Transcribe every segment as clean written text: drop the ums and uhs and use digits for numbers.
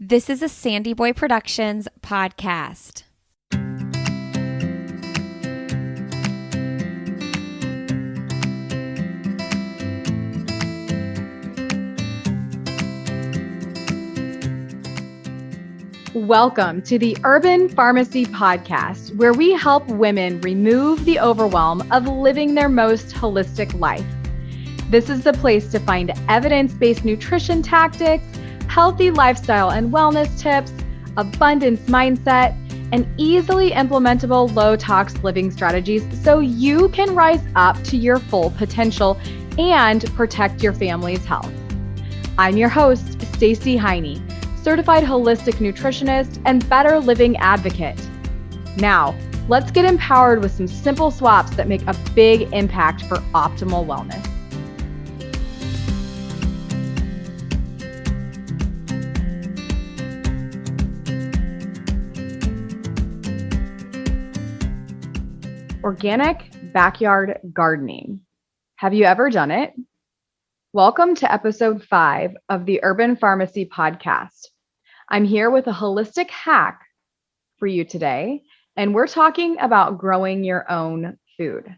This is a SandyBoy Productions podcast. Welcome to the Urban Pharmacy Podcast, where we help women remove the overwhelm of living their most holistic life. This is the place to find evidence-based nutrition tactics, healthy lifestyle and wellness tips, abundance mindset, and easily implementable low-tox living strategies so you can rise up to your full potential and protect your family's health. I'm your host, Stacey Heiny, certified holistic nutritionist and better living advocate. Now, let's get empowered with some simple swaps that make a big impact for optimal wellness. Organic backyard gardening. Have you ever done it? Welcome to episode 5 of the Urban Pharmacy Podcast. I'm here with a holistic hack for you today, and we're talking about growing your own food.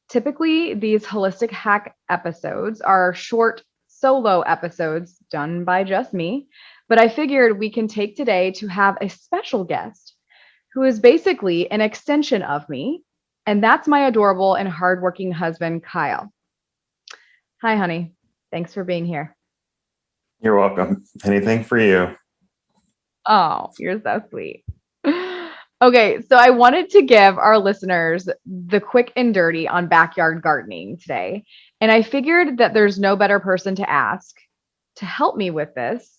Typically, these holistic hack episodes are short solo episodes done by just me, but I figured we can take today to have a special guest who is basically an extension of me, and that's my adorable and hardworking husband, Kyle. Hi, honey. Thanks for being here. You're welcome. Anything for you. Oh, you're so sweet. Okay, so I wanted to give our listeners the quick and dirty on backyard gardening today. And I figured that there's no better person to ask to help me with this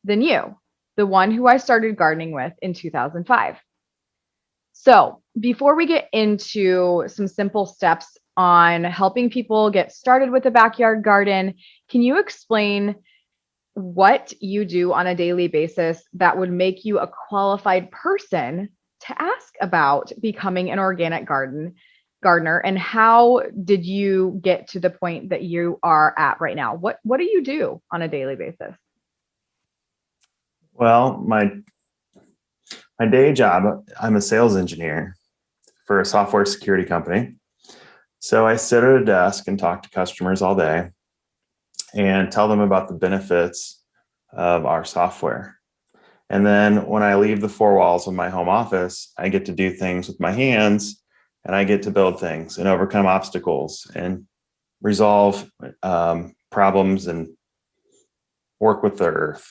than you, the one who I started gardening with in 2005. So before we get into some simple steps on helping people get started with a backyard garden, can you explain what you do on a daily basis that would make you a qualified person to ask about becoming an organic gardener, and how did you get to the point that you are at right now? What do you do on a daily basis? Well, my day job, I'm a sales engineer for a software security company. So I sit at a desk and talk to customers all day and tell them about the benefits of our software. And then when I leave the four walls of my home office, I get to do things with my hands, and I get to build things and overcome obstacles and resolve problems and work with the earth.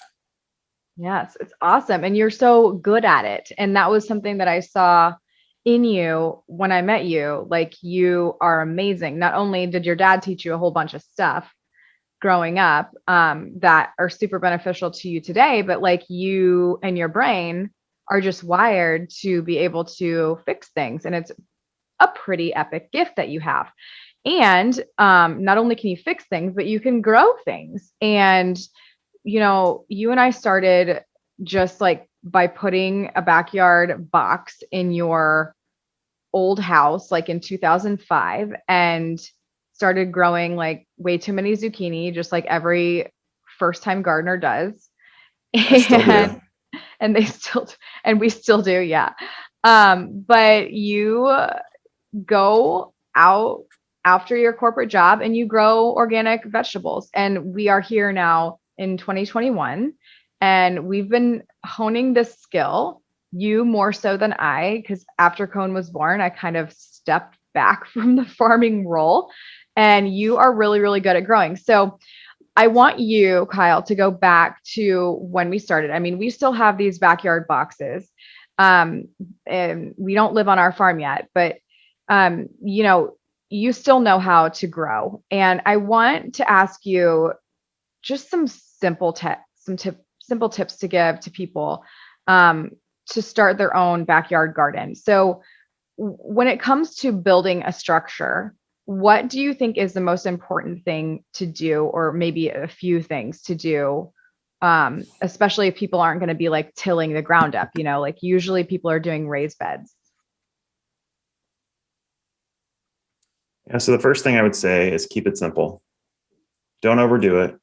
Yes, it's awesome. And you're so good at it. And that was something that I saw in you when I met you. Like, you are amazing. Not only did your dad teach you a whole bunch of stuff growing up that are super beneficial to you today, but like, you and your brain are just wired to be able to fix things. And it's a pretty epic gift that you have. And not only can you fix things, but you can grow things. And, you know, you and I started just like by putting a backyard box in your old house, like in 2005, and started growing like way too many zucchini, just like every first time gardener does. I still do. And they still, and we still do. Yeah. But you go out after your corporate job and you grow organic vegetables. And we are here now in 2021, and we've been honing this skill, you more so than I, because after Cone was born, I kind of stepped back from the farming role, and you are really, really good at growing. So I want you, Kyle, to go back to when we started. I mean, we still have these backyard boxes, and we don't live on our farm yet, but you know, you still know how to grow. And I want to ask you just some simple tips to give to people to start their own backyard garden. So when it comes to building a structure, what do you think is the most important thing to do, or maybe a few things to do, especially if people aren't going to be like tilling the ground up, you know, like usually people are doing raised beds? Yeah, so the first thing I would say is keep it simple. Don't overdo it.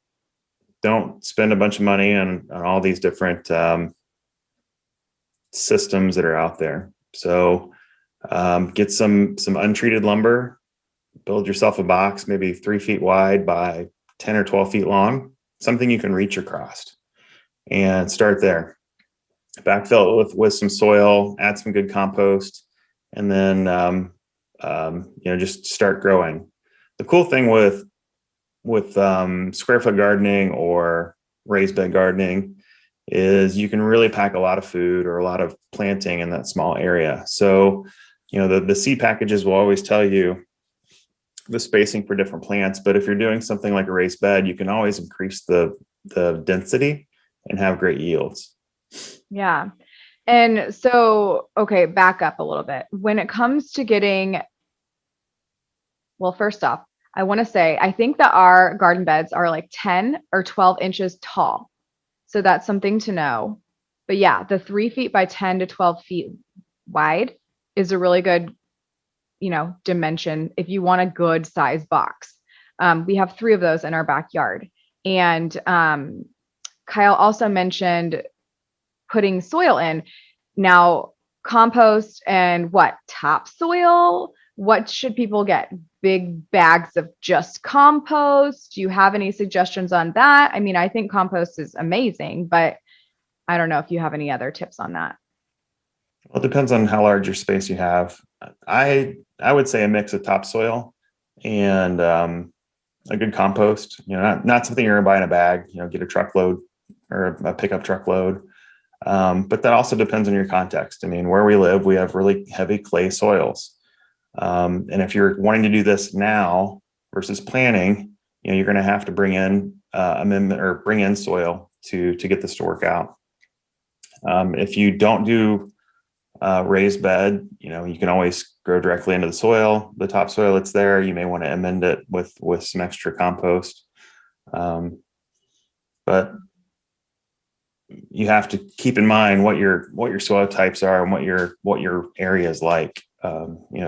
don't spend a bunch of money on all these different systems that are out there. So get some untreated lumber, build yourself a box, maybe 3 feet wide by 10 or 12 feet long, something you can reach across, and start there. Backfill it with some soil, add some good compost, and then just start growing. The cool thing with square foot gardening or raised bed gardening is you can really pack a lot of food or a lot of planting in that small area. So, the seed packages will always tell you the spacing for different plants, but if you're doing something like a raised bed, you can always increase the density and have great yields. Yeah. And so, okay, back up a little bit. When it comes to getting, well, first off, I want to say, I think that our garden beds are like 10 or 12 inches tall. So that's something to know. But yeah, the 3 feet by 10 to 12 feet wide is a really good, dimension if you want a good size box. We have 3 of those in our backyard. And Kyle also mentioned putting soil in. Now, compost and topsoil? What should people get? Big bags of just compost? Do you have any suggestions on that? I mean, I think compost is amazing, but I don't know if you have any other tips on that. Well, it depends on how large your space you have. I would say a mix of topsoil and a good compost. Not something you're gonna buy in a bag. Get a truckload or a pickup truckload. But that also depends on your context. I mean, where we live, we have really heavy clay soils. And if you're wanting to do this now versus planning, you're going to have to bring in amendment or bring in soil to get this to work out. If you don't do raised bed, you can always grow directly into the soil. The topsoil that's there, you may want to amend it with some extra compost. But you have to keep in mind what your soil types are and what your area is like.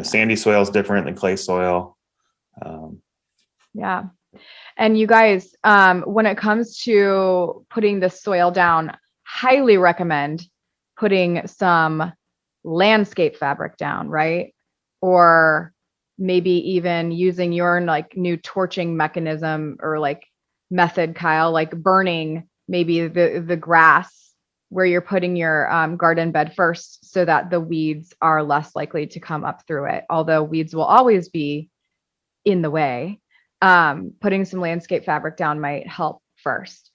Sandy soil is different than clay soil. Yeah. And you guys, when it comes to putting the soil down, highly recommend putting some landscape fabric down, right? Or maybe even using your new torching mechanism or method, Kyle, burning maybe the grass where you're putting your garden bed first so that the weeds are less likely to come up through it. Although weeds will always be in the way, putting some landscape fabric down might help first.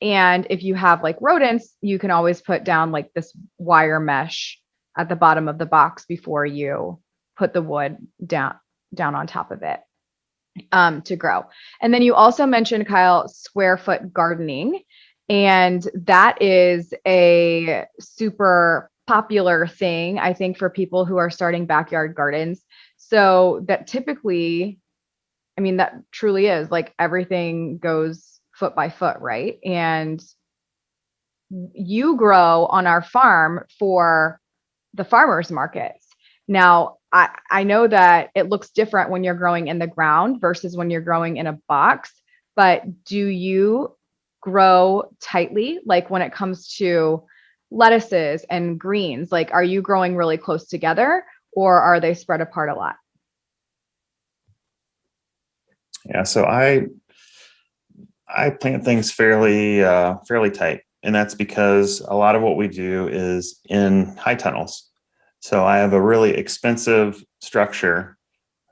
And if you have rodents, you can always put down this wire mesh at the bottom of the box before you put the wood down on top of it to grow. And then you also mentioned, Kyle, square foot gardening. And that is a super popular thing, I think, for people who are starting backyard gardens. So that typically, I mean, that truly is everything goes foot by foot, right? And you grow on our farm for the farmers markets. Now, I know that it looks different when you're growing in the ground versus when you're growing in a box, but do you grow tightly? When it comes to lettuces and greens, are you growing really close together or are they spread apart a lot? Yeah, so I plant things fairly tight, and that's because a lot of what we do is in high tunnels. So I have a really expensive structure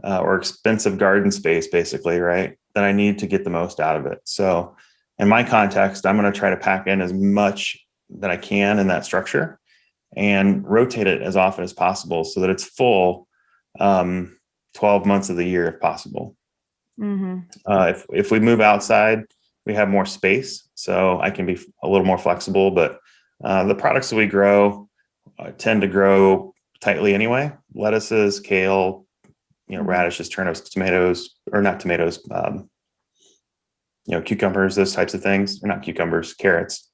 or expensive garden space, basically, right, that I need to get the most out of it. So in my context, I'm going to try to pack in as much that I can in that structure and rotate it as often as possible so that it's full 12 months of the year if possible. Mm-hmm. If we move outside, we have more space, so I can be a little more flexible. But the products that we grow tend to grow tightly anyway. Lettuces, kale, radishes, turnips, tomatoes, or not tomatoes, cucumbers, those types of things. Or not cucumbers, carrots.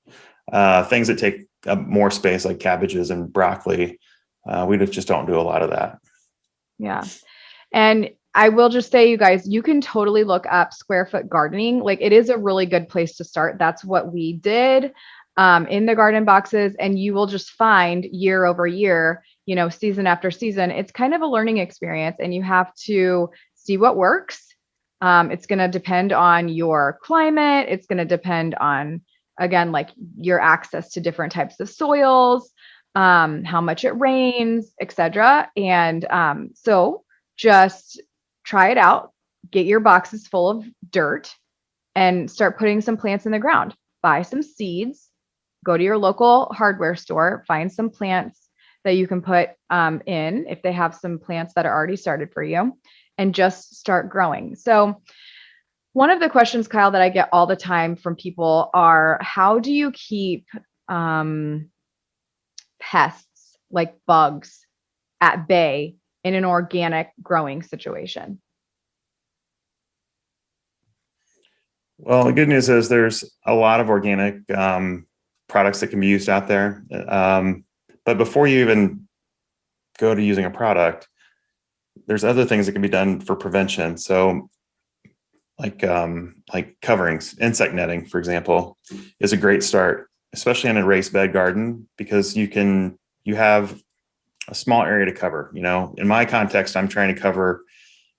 Things that take more space like cabbages and broccoli. We just don't do a lot of that. Yeah. And I will just say, you guys, you can totally look up square foot gardening. Like, it is a really good place to start. That's what we did in the garden boxes. And you will just find year over year, season after season, it's kind of a learning experience, and you have to see what works. It's going to depend on your climate. It's going to depend on, again, like your access to different types of soils, how much it rains, etc. And so just try it out, get your boxes full of dirt, and start putting some plants in the ground. Buy some seeds, go to your local hardware store, find some plants that you can put in if they have some plants that are already started for you, and just start growing. So one of the questions, Kyle, that I get all the time from people are, how do you keep pests like bugs at bay in an organic growing situation? Well, the good news is there's a lot of organic products that can be used out there. But before you even go to using a product, there's other things that can be done for prevention. So like coverings, insect netting, for example, is a great start, especially in a raised bed garden, because you have a small area to cover. In my context, I'm trying to cover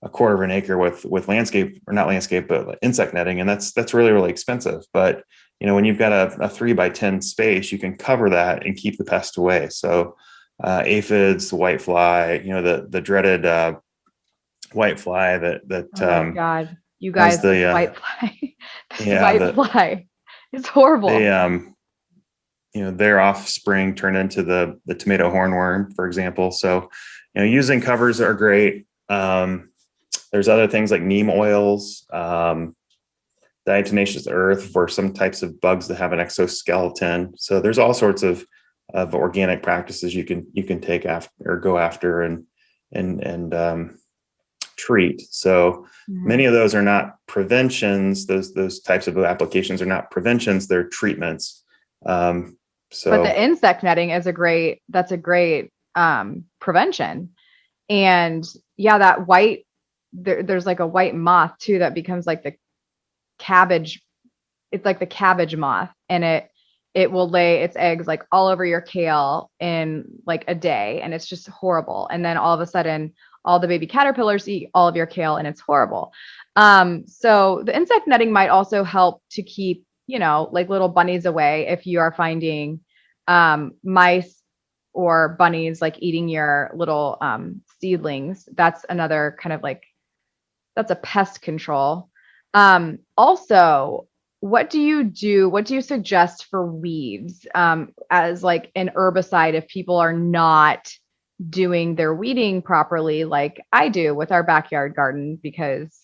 a quarter of an acre with landscape, or not landscape, but insect netting. And that's really, really expensive. But, when you've got a 3x10 space, you can cover that and keep the pest away. So aphids, white fly, the dreaded white fly that Oh my God, you guys, the white fly, this yeah, white fly is horrible. Their offspring turn into the tomato hornworm, for example. So, using covers are great. There's other things like neem oils, diatomaceous earth for some types of bugs that have an exoskeleton. So there's all sorts of organic practices you can take after, or go after, and treat. So many of those are not preventions. Those types of applications are not preventions; they're treatments. But the insect netting is a great prevention. And yeah, that white, there's like a white moth too that becomes like the cabbage. It's like the cabbage moth, and it will lay its eggs like all over your kale in like a day, and it's just horrible. And then all of a sudden, all the baby caterpillars eat all of your kale, and it's horrible. So the insect netting might also help to keep, like little bunnies away if you are finding mice or bunnies like eating your little seedlings. That's another kind of like, that's a pest control. Also, what do you suggest for weeds as like an herbicide if people are not doing their weeding properly, like I do with our backyard garden, because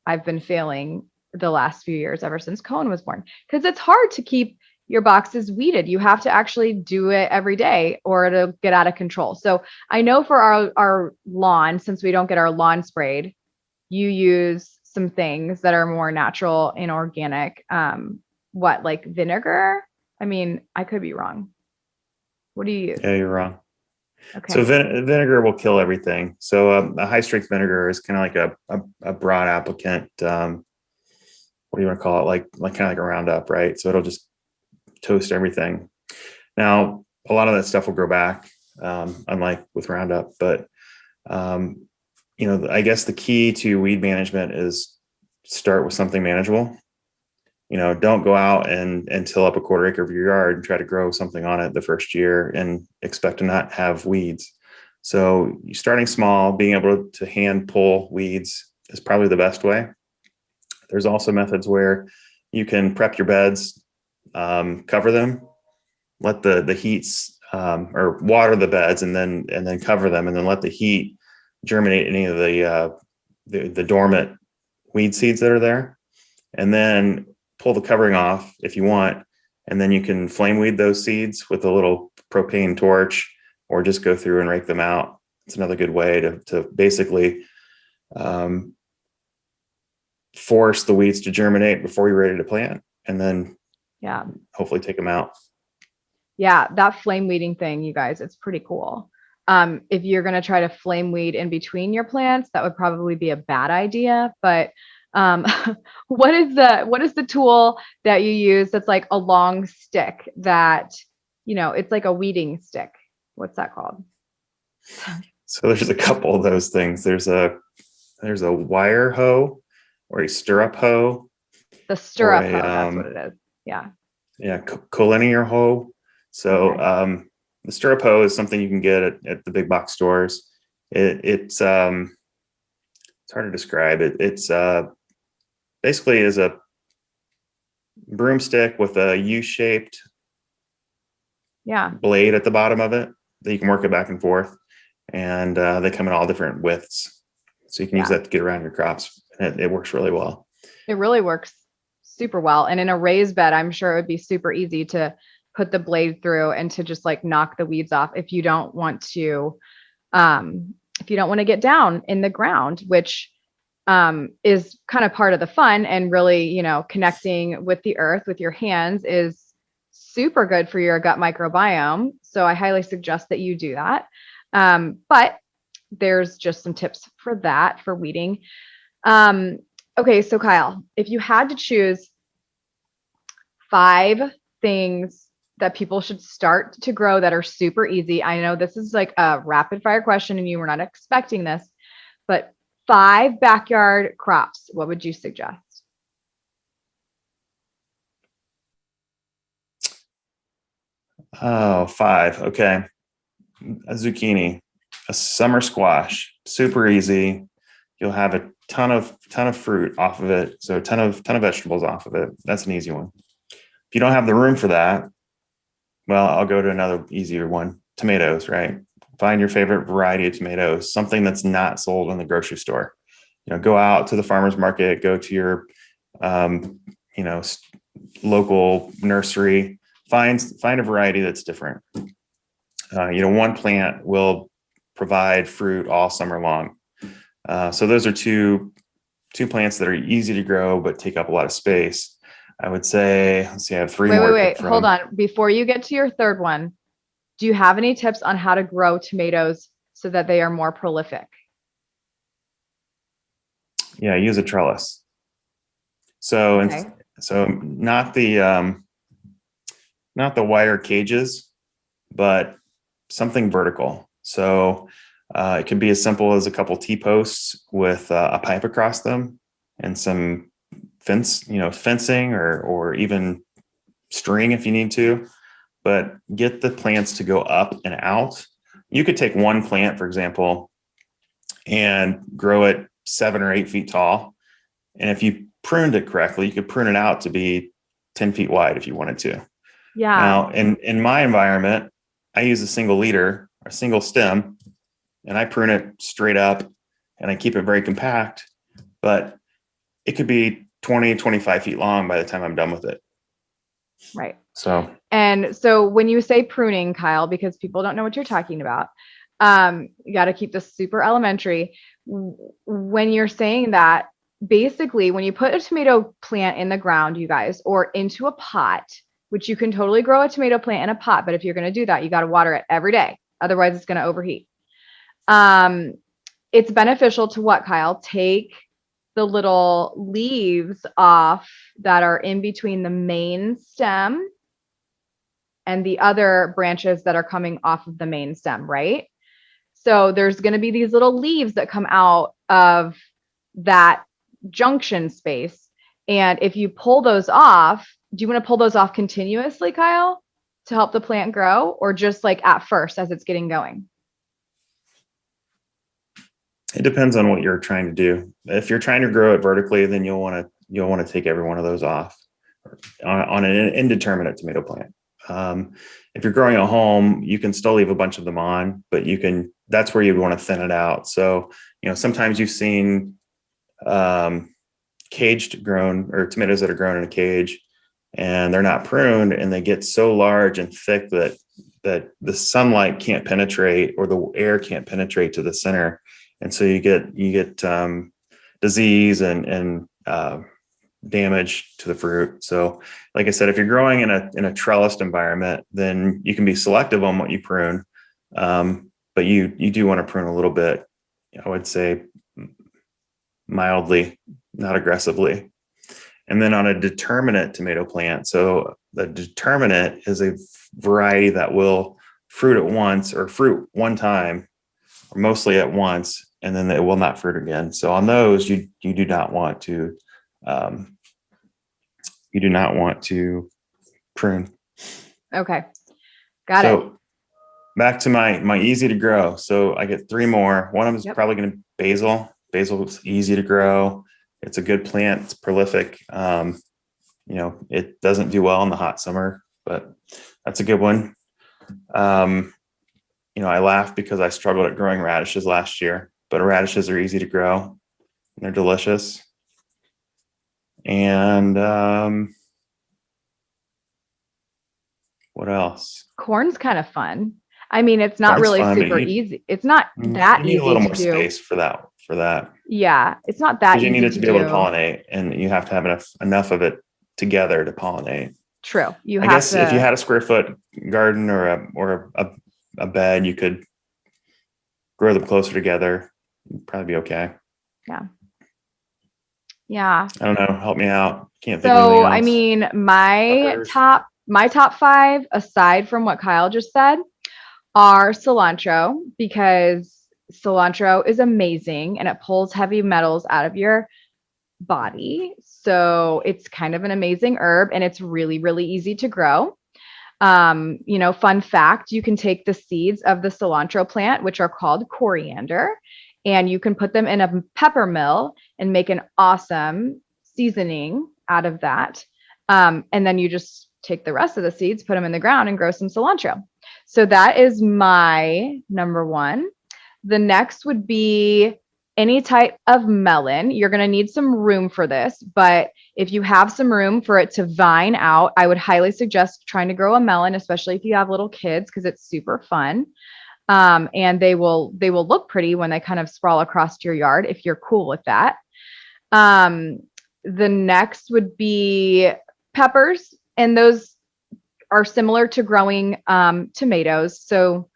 I've been failing the last few years ever since Cohen was born, because it's hard to keep your boxes weeded. You have to actually do it every day or it'll get out of control. So I know for our lawn, since we don't get our lawn sprayed, you use some things that are more natural and organic. Like vinegar? I mean, I could be wrong. What do you use? Yeah, you're wrong. Okay. So vinegar will kill everything. So a high strength vinegar is kind of like a broad applicant. What do you want to call it? Like kind of like a Roundup, right? So it'll just toast everything. Now, a lot of that stuff will grow back, unlike with Roundup. But I guess the key to weed management is start with something manageable. Don't go out and till up a quarter acre of your yard and try to grow something on it the first year and expect to not have weeds. So starting small, being able to hand pull weeds is probably the best way. There's also methods where you can prep your beds, cover them, let the heats or water the beds, and then cover them, and then let the heat germinate any of the dormant weed seeds that are there, and then pull the covering off if you want, and then you can flame weed those seeds with a little propane torch, or just go through and rake them out. It's another good way to basically force the weeds to germinate before you're ready to plant, and then hopefully take them out. Yeah, that flame weeding thing, you guys, it's pretty cool. If you're going to try to flame weed in between your plants, that would probably be a bad idea. But um, what is the tool that you use that's like a long stick that, it's like a weeding stick? What's that called? So there's a couple of those things. There's a wire hoe or a stirrup hoe. The stirrup hoe, that's what it is. Yeah. Yeah, collinear hoe. So Okay. the stirrup hoe is something you can get at the big box stores. It's hard to describe it. It's basically is a broomstick with a U-shaped blade at the bottom of it that you can work it back and forth. And they come in all different widths. So you can use that to get around your crops. And it works really well. It really works super well. And in a raised bed, I'm sure it would be super easy to put the blade through and to just like knock the weeds off if you don't want to get down in the ground, which is kind of part of the fun, and really, connecting with the earth with your hands is super good for your gut microbiome. So I highly suggest that you do that. But there's just some tips for that, for weeding. Okay, so Kyle, if you had to choose 5 things that people should start to grow that are super easy. I know this is like a rapid fire question and you were not expecting this, but 5 backyard crops, what would you suggest? Oh, 5. Okay. A zucchini, a summer squash, super easy. You'll have a ton of fruit off of it. So a ton of vegetables off of it. That's an easy one. If you don't have the room for that, well, I'll go to another easier one. Tomatoes, right? Find your favorite variety of tomatoes, something that's not sold in the grocery store. Go out to the farmer's market, go to your, local nursery, find a variety that's different. One plant will provide fruit all summer long. So those are two plants that are easy to grow, but take up a lot of space. I would say, let's see, I have 3 more. Wait. Hold on. Before you get to your third one, do you have any tips on how to grow tomatoes so that they are more prolific? Yeah, use a trellis. So, not the wire cages, but something vertical. So it can be as simple as a couple T-posts with a pipe across them and some fencing or even string if you need to, but get the plants to go up and out. You could take one plant, for example, and grow it 7 or 8 feet tall. And if you pruned it correctly, you could prune it out to be 10 feet wide if you wanted to. Yeah. Now, in my environment, I use a single leader, a single stem, and I prune it straight up and I keep it very compact, but it could be 20, 25 feet long by the time I'm done with it. Right. So when you say pruning, Kyle, because people don't know what you're talking about, you got to keep this super elementary. When you're saying that, basically, when you put a tomato plant in the ground, you guys, or into a pot, which you can totally grow a tomato plant in a pot, but if you're going to do that, you got to water it every day. Otherwise, it's going to overheat. It's beneficial to what, Kyle? Take the little leaves off that are in between the main stem and the other branches that are coming off of the main stem, right? So there's going to be these little leaves that come out of that junction space. And if you pull those off, do you want to pull those off continuously, Kyle, to help the plant grow, or just like at first as it's getting going? It depends on what you're trying to do. If you're trying to grow it vertically, then you'll want to take every one of those off on an indeterminate tomato plant. If you're growing at home, you can still leave a bunch of them on, but that's where you'd want to thin it out. So, sometimes you've seen caged grown or tomatoes that are grown in a cage and they're not pruned and they get so large and thick that the sunlight can't penetrate or the air can't penetrate to the center. And so you get disease and damage to the fruit. So like I said, if you're growing in a trellised environment, then you can be selective on what you prune. but you do want to prune a little bit. I would say mildly, not aggressively. And then on a determinate tomato plant, so the determinate is a variety that will fruit at once or fruit one time, or mostly at once, and then it will not fruit again. So on those, you do not want to prune. Okay. Got it. Back to my easy to grow. So I get 3 more. One of them is probably going to basil. Basil is easy to grow. It's a good plant. It's prolific. It doesn't do well in the hot summer, but that's a good one. I laugh because I struggled at growing radishes last year, but radishes are easy to grow and they're delicious. And what else? Corn's kind of fun. I mean, it's not really super easy. It's not that easy to do. You need a little more space for that. Yeah, it's not that easy. You need it to be able to pollinate, and you have to have enough of it together to pollinate. True. I guess if you had a square foot garden or a bed, you could grow them closer together. You'd probably be okay. Yeah. Yeah. I don't know. Help me out. Can't think of anything else. I mean, my top 5, aside from what Kyle just said, are cilantro, because cilantro is amazing and it pulls heavy metals out of your body. So it's kind of an amazing herb, and it's really, really easy to grow. Fun fact, you can take the seeds of the cilantro plant, which are called coriander, and you can put them in a pepper mill and make an awesome seasoning out of that. And then you just take the rest of the seeds, put them in the ground, and grow some cilantro. So that is my number 1. The next would be any type of melon. You're going to need some room for this, but if you have some room for it to vine out, I would highly suggest trying to grow a melon, especially if you have little kids, because it's super fun. And they will look pretty when they kind of sprawl across your yard, if you're cool with that. The next would be peppers, and those are similar to growing tomatoes. So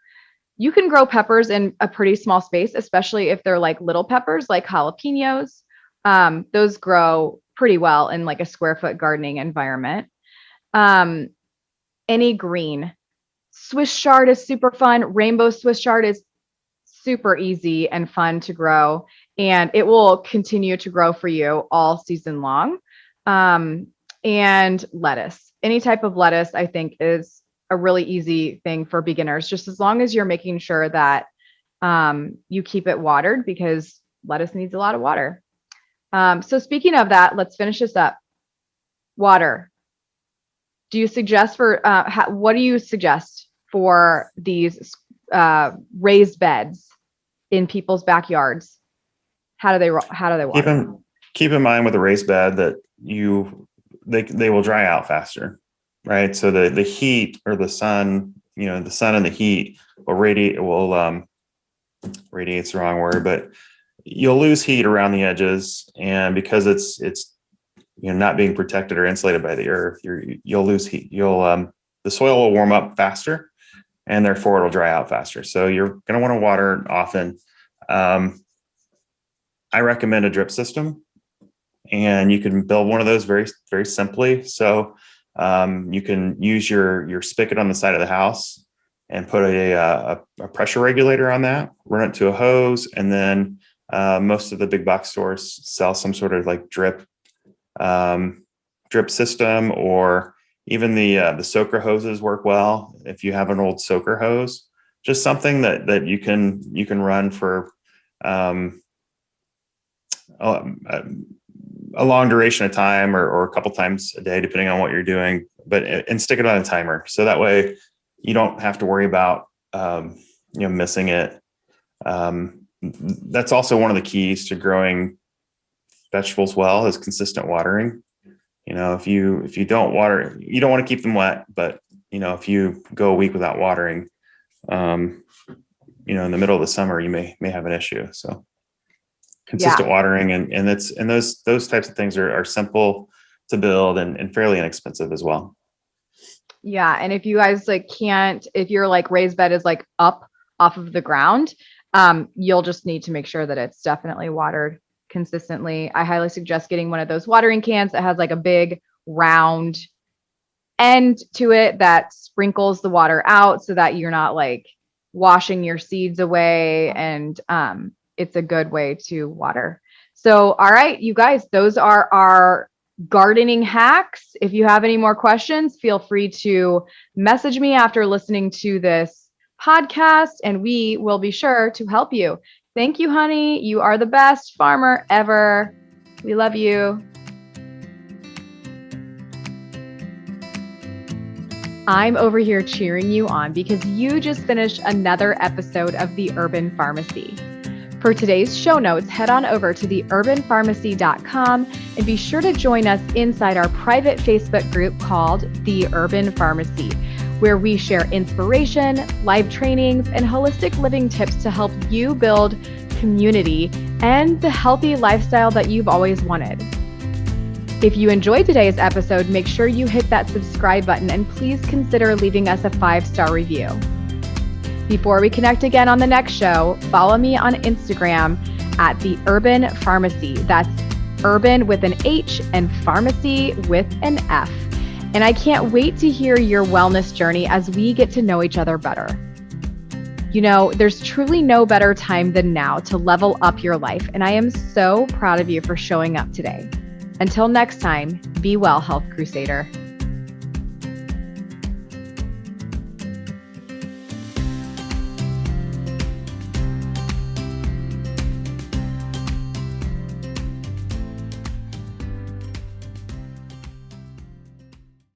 you can grow peppers in a pretty small space, especially if they're like little peppers, like jalapenos. Those grow pretty well in like a square foot gardening environment. Any green. Swiss chard is super fun. Rainbow Swiss chard is super easy and fun to grow, and it will continue to grow for you all season long. And lettuce. Any type of lettuce, I think, is a really easy thing for beginners, just as long as you're making sure that you keep it watered, because lettuce needs a lot of water. So speaking of that, let's finish this up. Water. Do you suggest what do you suggest for these raised beds in people's backyards? How do they water? Keep in mind with a raised bed that they will dry out faster, right? So the heat or the sun, the sun and the heat will radiate's the wrong word, but you'll lose heat around the edges, and because it's not being protected or insulated by the earth, you'll lose heat. The soil will warm up faster, and therefore it'll dry out faster. So you're going to want to water often. I recommend a drip system, and you can build one of those very, very simply. So you can use your spigot on the side of the house and put a pressure regulator on that, run it to a hose, and then most of the big box stores sell some sort of like drip system, or even the soaker hoses work well if you have an old soaker hose. Just something that you can run for a long duration of time, or a couple times a day, depending on what you're doing, and stick it on a timer. So that way you don't have to worry about, missing it. That's also one of the keys to growing vegetables well, is consistent watering. If you don't water, you don't want to keep them wet, but if you go a week without watering, in the middle of the summer, you may have an issue. So consistent watering, and those types of things are simple to build and fairly inexpensive as well. Yeah. And if you guys if your raised bed is like up off of the ground. You'll just need to make sure that it's definitely watered consistently. I highly suggest getting one of those watering cans that has like a big round end to it that sprinkles the water out so that you're not like washing your seeds away. And it's a good way to water. So, all right, you guys, those are our gardening hacks. If you have any more questions, feel free to message me after listening to this podcast, and we will be sure to help you. Thank you, honey. You are the best farmer ever. We love you. I'm over here cheering you on because you just finished another episode of The Urban Pharmacy. For today's show notes, head on over to theurbanpharmacy.com and be sure to join us inside our private Facebook group called The Urban Pharmacy, where we share inspiration, live trainings, and holistic living tips to help you build community and the healthy lifestyle that you've always wanted. If you enjoyed today's episode, make sure you hit that subscribe button and please consider leaving us a 5-star review. Before we connect again on the next show, follow me on Instagram at The Urban Pharmacy. That's urban with an H and pharmacy with an F. And I can't wait to hear your wellness journey as we get to know each other better. You know, there's truly no better time than now to level up your life, and I am so proud of you for showing up today. Until next time, be well, Health Crusader.